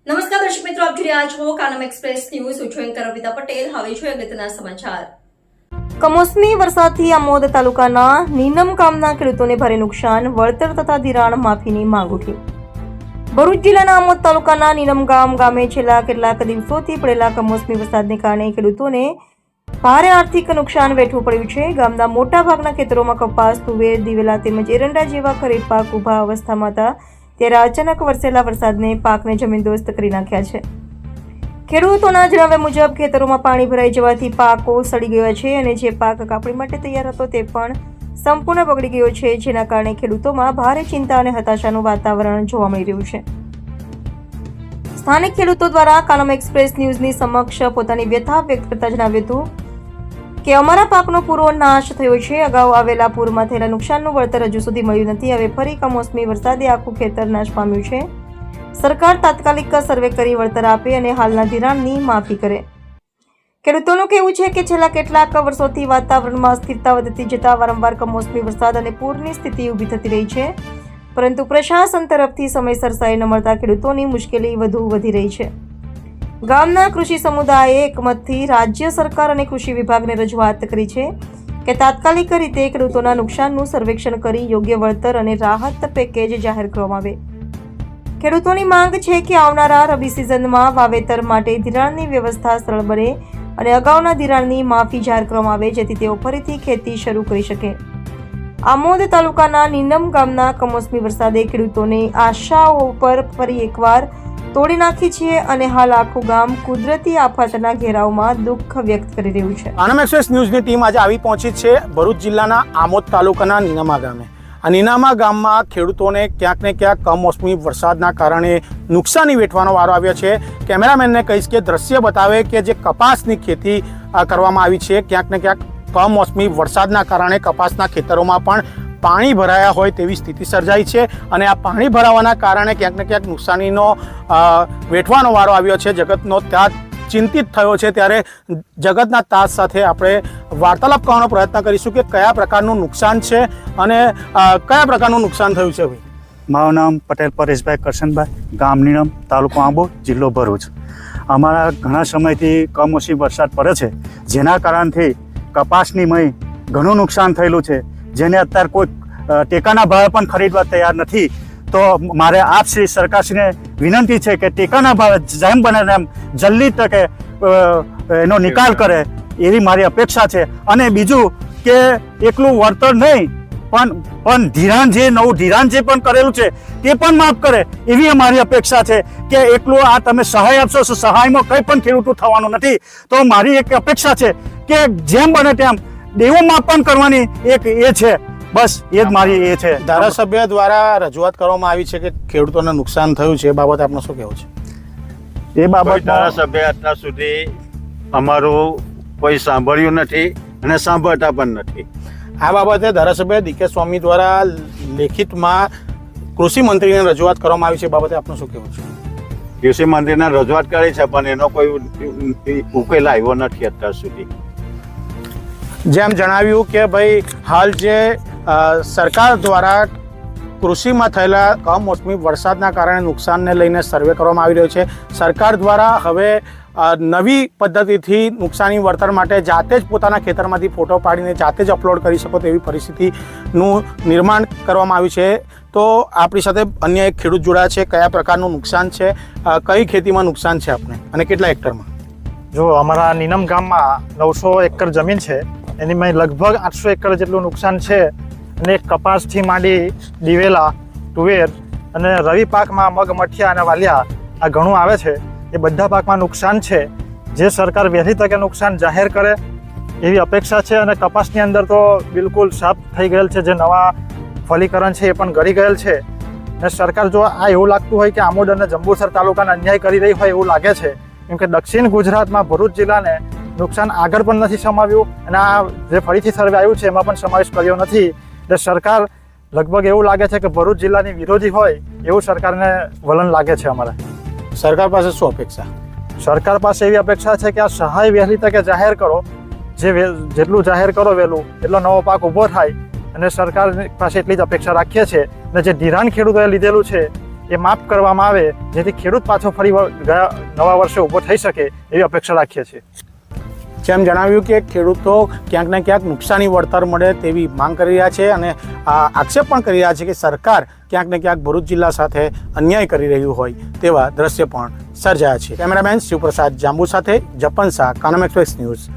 નમસ્કાર દર્શક મિત્રો, આપ જોઈ રહ્યા છો કાનમ એક્સપ્રેસ ન્યૂઝ. હું છું એન્કર અર્પિતા પટેલ. હવે જોઈએ અગત્યના સમાચાર. કમોસમી વરસાદથી આમોદ તાલુકાના નીનમ ગામના ખેડૂતોને ભારે નુકસાન, વળતર તથા ધિરાણ માફીની માંગ ઉઠી. ભરૂચ જિલ્લાના આમોદ તાલુકાના નીનમ ગામે છેલ્લા કેટલાક દિવસોથી પડેલા કમોસમી વરસાદને કારણે ખેડૂતોને ભારે આર્થિક નુકસાન વેઠવું પડ્યું છે. ગામના મોટા ભાગના ખેતરોમાં કપાસ, તુવેર, દિવેલા તેમજ એરંડા જેવા ખરીફ પાક ઉભા અવસ્થામાં હતા, ત્યારે અચાનક વરસેલા વરસાદને પાકને જમીનદોસ્ત કરી નાખ્યા છે. ખેડૂતોના જણાવ્યા મુજબ ખેતરોમાં પાણી ભરાઈ જવાથી પાકો સડી ગયા છે અને જે પાક કાપણી માટે તૈયાર હતો તે પણ સંપૂર્ણ બગડી ગયો છે, જેના કારણે ખેડૂતોમાં ભારે ચિંતા અને હતાશાનું વાતાવરણ જોવા મળી રહ્યું છે. સ્થાનિક ખેડૂતો દ્વારા કાનમ એક્સપ્રેસ ન્યૂઝની સમક્ષ પોતાની વ્યથા વ્યક્ત કરતા જણાવ્યું હતું કે અમારા પાકનો પૂરો નાશ થયો છે. અગાઉ આવેલા પૂરમાં થયેલા નુકસાનનું વળતર હજુ સુધી મળ્યું નથી. હવે ફરી કમોસમી વરસાદે આખું ખેતર નાશ પામ્યું છે. સરકાર તાત્કાલિક સર્વે કરી વળતર આપે અને હાલના ધિરાણની માફી કરે. ખેડૂતોનું કહેવું છે કે છેલ્લા કેટલાક વર્ષોથી વાતાવરણમાં અસ્થિરતા વધતી જતા વારંવાર કમોસમી વરસાદ અને પૂરની સ્થિતિ ઊભી થતી રહી છે, પરંતુ પ્રશાસન તરફથી સમયસર સહાય ન મળતા ખેડૂતોની મુશ્કેલી વધુ વધી રહી છે. ગામના કૃષિ સમુદાયે એકમતથી રાજ્ય સરકાર અને કૃષિ વિભાગને રજૂઆત કરી છે કે તાત્કાલિક રીતે ખેડૂતોના નુકસાનનું સર્વેક્ષણ કરી યોગ્ય વળતર અને રાહત પેકેજ જાહેર કરવામાં આવે. ખેડૂતોની માંગ છે કે આવનારા રબી સિઝનમાં વાવેતર માટે ધિરાણની વ્યવસ્થા સરળ બને અને અગાઉના ધિરાણની માફી જાહેર કરવામાં આવે, જેથી તેઓ ફરીથી ખેતી શરૂ કરી શકે. આમોદ તાલુકાના નીનમ ગામના કમોસમી વરસાદે ખેડૂતોની આશાઓ પર ફરી એકવાર તોડી નાખી છે અને હાલ આખું ગામ કુદરતી આફતના ઘેરાવમાં દુઃખ વ્યક્ત કરી રહ્યું છે. કાનમ એક્સપ્રેસ ન્યૂઝની ટીમ આજે આવી પહોંચી છે ભરૂચ જિલ્લાના આમોદ તાલુકાના નીનામા ગામે. આ નીનામા ગામમાં ખેડૂતોને ક્યાંક ને ક્યાંક કમોસમી વરસાદના કારણે નુકસાની વેઠવાનો વારો આવ્યો છે. કેમેરામેનને કહીશ કે દ્રશ્ય બતાવે કે જે કપાસની ખેતી કરવામાં આવી છે, ક્યાંક ને ક્યાંક કમોસમી વરસાદના કારણે કપાસના ખેતરોમાં પણ પાણી ભરાયા હોય તેવી સ્થિતિ સર્જાઈ છે અને આ પાણી ભરાવાના કારણે ક્યાંક ને ક્યાંક નુકસાનીનો વેઠવાનો વારો આવ્યો છે. જગતનો ત્યાગ ચિંતિત થયો છે, ત્યારે જગતના તાજ સાથે આપણે વાર્તાલાપ કરવાનો પ્રયત્ન કરીશું કે કયા પ્રકારનું નુકસાન છે અને કયા પ્રકારનું નુકસાન થયું છે. ભાઈ, મારું નામ પટેલ પરેશભાઈ કરશનભાઈ, ગામ નીણમ, તાલુકો આંબોદ, જિલ્લો ભરૂચ. અમારા ઘણા સમયથી કમોસમી વરસાદ પડે છે, જેના કારણથી કપાસની મય ઘણું નુકસાન થયેલું છે, જેને અત્યારે કોઈ ટેકાના ભાવે પણ ખરીદવા તૈયાર નથી. તો મારે આપ શ્રી સરકારશ્રીને વિનંતી છે કે ટેકાના ભાવે જેમ બને તેમ જલ્દી તકે એનો નિકાલ કરે એવી મારી અપેક્ષા છે. અને બીજું કે એકલું વળતર નહીં પણ ધિરાણ જે નવું ધિરાણ જે પણ કરેલું છે તે પણ માફ કરે એવી અમારી અપેક્ષા છે કે એકલું આ તમે સહાય આપશો, સહાયમાં કંઈ પણ ખેડૂતો થવાનું નથી. તો મારી એક અપેક્ષા છે કે જેમ બને તેમ દેવું માફ પણ કરવાની એક એ છે. બસ એ જ મારી એ છે. ધારાસભ્ય દ્વારા રજૂઆત કરવામાં આવી છે કે ખેડૂતોને નુકસાન થયું છે, એ બાબતે આપનું શું કહેવું છે? એ બાબત ધારાસભ્ય અત્યાર સુધી અમારું કોઈ સાંભળ્યું નથી અને સાંભળતા પણ નથી. આ બાબતે ધારાસભ્ય ડીકે સ્વામી દ્વારા લેખિતમાં કૃષિ મંત્રીને રજૂઆત કરવામાં આવી છે, એ બાબતે આપનું શું કહેવું છે? કૃષિ મંત્રીને રજૂઆત કરી છે પણ એનો કોઈ ઉકેલ આવ્યો નથી અત્યાર સુધી. જેમ જણાવ્યું કે ભાઈ હાલ જે સરકાર દ્વારા કૃષિમાં થયેલા કમોસમી વરસાદના કારણે નુકસાનને લઈને સર્વે કરવામાં આવી રહ્યો છે. સરકાર દ્વારા હવે નવી પદ્ધતિથી નુકસાની વળતર માટે જાતે જ પોતાના ખેતરમાંથી ફોટો પાડીને જાતે જ અપલોડ કરી શકો તેવી પરિસ્થિતિનું નિર્માણ કરવામાં આવ્યું છે. તો આપણી સાથે અન્ય એક ખેડૂત જોડાયા છે. કયા પ્રકારનું નુકસાન છે, કઈ ખેતીમાં નુકસાન છે આપને અને કેટલા હેક્ટરમાં? જો અમારા નીનમ ગામમાં 900 એકર જમીન છે, એની લગભગ 800 એકર જેટલું નુકસાન છે. અને કપાસથી માંડી દિવેલા, તુવેર અને રવિ પાકમાં મગ, મઠિયા અને વાલિયા આ ઘણું આવે છે. એ બધા પાકમાં નુકસાન છે, જે સરકાર વહેલી તકે નુકસાન જાહેર કરે એવી અપેક્ષા છે. અને કપાસની અંદર તો બિલકુલ સાફ થઈ ગયેલ છે, જે નવા ફલીકરણ છે એ પણ ગળી ગયેલ છે. અને સરકાર જો આ એવું લાગતું હોય કે આમોદ અને જંબુસર તાલુકાને અન્યાય કરી રહી હોય એવું લાગે છે, કેમ કે દક્ષિણ ગુજરાતમાં ભરૂચ જિલ્લાને નુકસાન આગળ પણ નથી સમાવ્યું અને આ જે ફરીથી સર્વે આવ્યું છે એમાં પણ સમાવેશ કર્યો નથી. એટલે સરકાર લગભગ એવું લાગે છે કે ભરૂચ જિલ્લાની વિરોધી હોય એવું સરકારને વલણ લાગે છે. અમારે સરકાર પાસે શું અપેક્ષા? સરકાર પાસે એવી અપેક્ષા છે કે આ સહાય વહેલી તકે જાહેર કરો, જેટલું જાહેર કરો વહેલું એટલો નવો પાક ઊભો થાય. અને સરકાર પાસે એટલી જ અપેક્ષા રાખીએ છીએ. અને જે ધિરાણ ખેડૂતોએ લીધેલું છે એ માફ કરવામાં આવે, જેથી ખેડૂત પાછો ફરી ગયા નવા વર્ષે ઊભો થઈ શકે એવી અપેક્ષા રાખીએ છીએ. જેમ જણાવ્યું કે ખેડૂતો ક્યાંક ને ક્યાંક નુકસાની વળતર મળે તેવી માંગ કરી રહ્યા છે અને આક્ષેપ પણ કરી રહ્યા છે કે સરકાર ક્યાંક ને ક્યાંક ભરૂચ જિલ્લા સાથે અન્યાય કરી રહ્યું હોય તેવા દ્રશ્ય પણ સર્જાયા છે. કેમેરામેન શિવપ્રસાદ જાંબુ સાથે જપન શાહ, કાનમ એક્સપ્રેસ ન્યૂઝ.